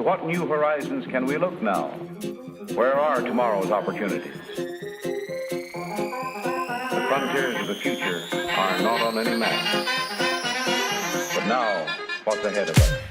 To what new horizons can we look now? Where are tomorrow's opportunities? The frontiers of the future are not on any map. But now, what's ahead of us?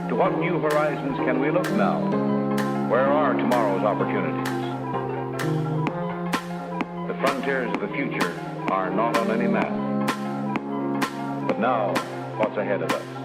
To what new horizons can we look now? Where are tomorrow's opportunities? The frontiers of the future are not on any map. But now, what's ahead of us?